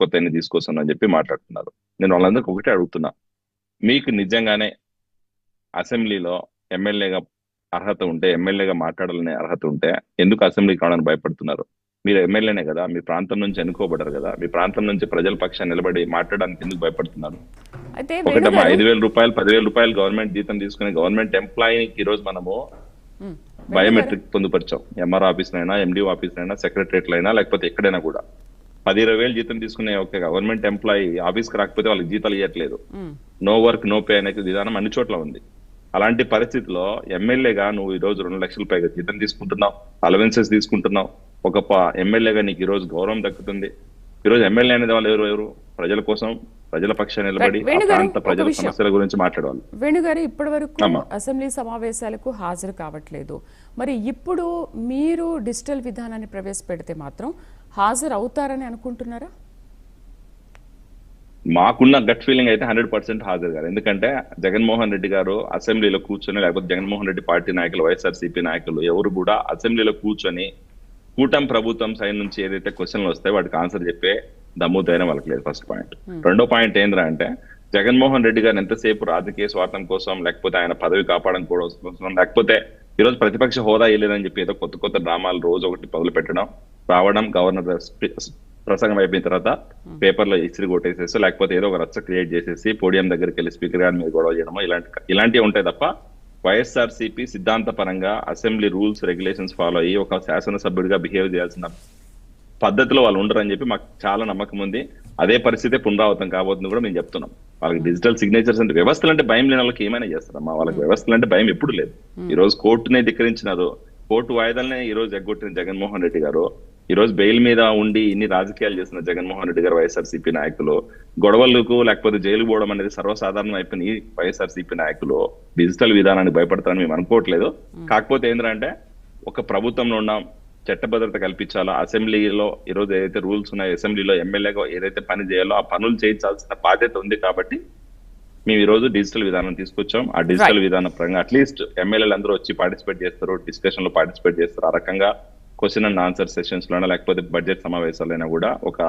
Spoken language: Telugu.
కొత్తని తీసుకొస్తానని చెప్పి మాట్లాడుతున్నారు. నేను వాళ్ళందరికీ ఒకటే అడుగుతున్నా, మీకు నిజంగానే అసెంబ్లీలో ఎమ్మెల్యేగా అర్హత ఉంటే, ఎమ్మెల్యేగా మాట్లాడాలనే అర్హత ఉంటే ఎందుకు అసెంబ్లీకి రావడానికి భయపడుతున్నారు? మీరు ఎమ్మెల్యేనే కదా, మీ ప్రాంతం నుంచి ఎన్నుకోబడ్డారు కదా, మీ ప్రాంతం నుంచి ప్రజల పక్షాన్ని నిలబడి మాట్లాడడానికి ఎందుకు భయపడుతున్నారు? అయితే ఒకటమ్మా, 5,000 రూపాయలు 10,000 రూపాయలు గవర్నమెంట్ జీతం తీసుకునే గవర్నమెంట్ ఎంప్లాయీకి ఈ రోజు మనము బయోమెట్రిక్ పొందుపరిచాం. ఎంఆర్ ఆఫీస్ అయినా, ఎండిఓ ఆఫీస్ అయినా, సెక్రటరియట్లు అయినా, లేకపోతే ఎక్కడైనా కూడా 10,000 జీతం తీసుకునే ఒక గవర్నమెంట్ ఎంప్లాయీ ఆఫీస్కి రాకపోతే వాళ్ళకి జీతాలు ఇవ్వట్లేదు. నో వర్క్ నో పే అనే విధానం అన్ని చోట్ల ఉంది. అలాంటి పరిస్థితిలో ఎమ్మెల్యేగా నువ్వు ఈ రోజు 2 లక్షల పైగా జీతం తీసుకుంటున్నావు, అలవెన్సెస్ తీసుకుంటున్నావు. ఒక ఎమ్మెల్యేగా నీకు ఈ రోజు గౌరవం దక్కుతుంది. ఈ రోజు ఎమ్మెల్యే అనేది వాళ్ళు ఎవరు? ప్రజల కోసం, ప్రజల పక్షాన్ని నిలబడి ఆ ప్రాంత ప్రజల సమస్యల గురించి మాట్లాడేవాళ్ళు. వేణుగారు ఇప్పటి వరకు అసెంబ్లీ సమావేశాలకు హాజరు కావట్లేదు. మరి ఇప్పుడు మీరు డిజిటల్ విధానాన్ని ప్రవేశపెడితే మాత్రం హాజరు అవుతారని అనుకుంటున్నారా? మాకున్న గట్ ఫీలింగ్ అయితే 100% హాజరు గారు. ఎందుకంటే జగన్మోహన్ రెడ్డి గారు అసెంబ్లీలో కూర్చొని, లేకపోతే జగన్మోహన్ రెడ్డి పార్టీ నాయకులు, వైఎస్ఆర్సీపీ నాయకులు ఎవరు కూడా అసెంబ్లీలో కూర్చొని కూటమి ప్రభుత్వం సైడ్ నుంచి ఏదైతే క్వశ్చన్లు వస్తాయో వాటికి ఆన్సర్ చెప్పే దమ్ము ధైర్యం వాళ్ళకి లేదు. First point. రెండో పాయింట్ ఏంద్రా అంటే, జగన్మోహన్ రెడ్డి గారు ఎంతసేపు రాజకీయ స్వార్థం కోసం, లేకపోతే ఆయన పదవి కాపాడడం కోసం, లేకపోతే ఈరోజు ప్రతిపక్ష హోదా ఇవ్వలేదని చెప్పి ఏదో కొత్త కొత్త డ్రామాలు రోజు ఒకటి మొదలు పెట్టడం, రావడం, గవర్నర్ ప్రసంగం అయిపోయిన తర్వాత పేపర్లో ఇస్త్రీ కొట్టేసేసి, లేకపోతే ఏదో ఒక రచ్చ క్రియేట్ చేసేసి పోడియం దగ్గరికి వెళ్ళి స్పీకర్ గారి మీద గొడవ చేయడమో ఇలాంటివి ఉంటాయి తప్ప, వైఎస్ఆర్సీపీ సిద్ధాంతపరంగా అసెంబ్లీ రూల్స్ రెగ్యులేషన్స్ ఫాలో అయ్యి ఒక శాసనసభ్యుడిగా బిహేవ్ చేయాల్సిన పద్ధతిలో వాళ్ళు ఉండరని చెప్పి మాకు చాలా నమ్మకం ఉంది. అదే పరిస్థితి పునరావృతం కాబోతుంది కూడా మేము చెప్తున్నాం. వాళ్ళకి డిజిటల్ సిగ్నేచర్స్ అంటే, వ్యవస్థలు అంటే భయం లేని వాళ్ళకి ఏమైనా చేస్తారమ్మా. వాళ్ళకి వ్యవస్థలు అంటే భయం ఎప్పుడు లేదు. ఈ రోజు కోర్టునే ధిక్కరించినారు, కోర్టు వాయిదాలనే ఈ రోజు ఎగ్గొట్టిన జగన్మోహన్ రెడ్డి గారు, ఈ రోజు బెయిల్ మీద ఉండి ఇన్ని రాజకీయాలు చేసిన జగన్మోహన్ రెడ్డి గారు, వైఎస్ఆర్సీపీ నాయకులు గొడవలకు లేకపోతే జైలు పోవడం అనేది సర్వసాధారణం అయిపోయిన ఈ వైఎస్ఆర్సీపీ నాయకులు డిజిటల్ విధానానికి భయపడతారని మేము అనుకోవట్లేదు. కాకపోతే ఏంటంటే, ఒక ప్రభుత్వంలో ఉన్న చట్టభద్రత కల్పించాలో, అసెంబ్లీలో ఈ రోజు ఏదైతే రూల్స్ ఉన్నాయో, అసెంబ్లీలో ఎమ్మెల్యేగా ఏదైతే పని చేయాలో ఆ పనులు చేయించాల్సిన బాధ్యత ఉంది. కాబట్టి మేము ఈ రోజు డిజిటల్ విధానం తీసుకొచ్చాం. ఆ డిజిటల్ విధానం పరంగా అట్లీస్ట్ ఎమ్మెల్యేలు అందరూ వచ్చి పార్టిసిపేట్ చేస్తారు, డిస్కషన్ లో పార్టిసిపేట్ చేస్తారు. ఆ రకంగా క్వశ్చన్ అండ్ ఆన్సర్ సెషన్స్ లోనే, లేకపోతే బడ్జెట్ సమావేశాలైనా కూడా ఒక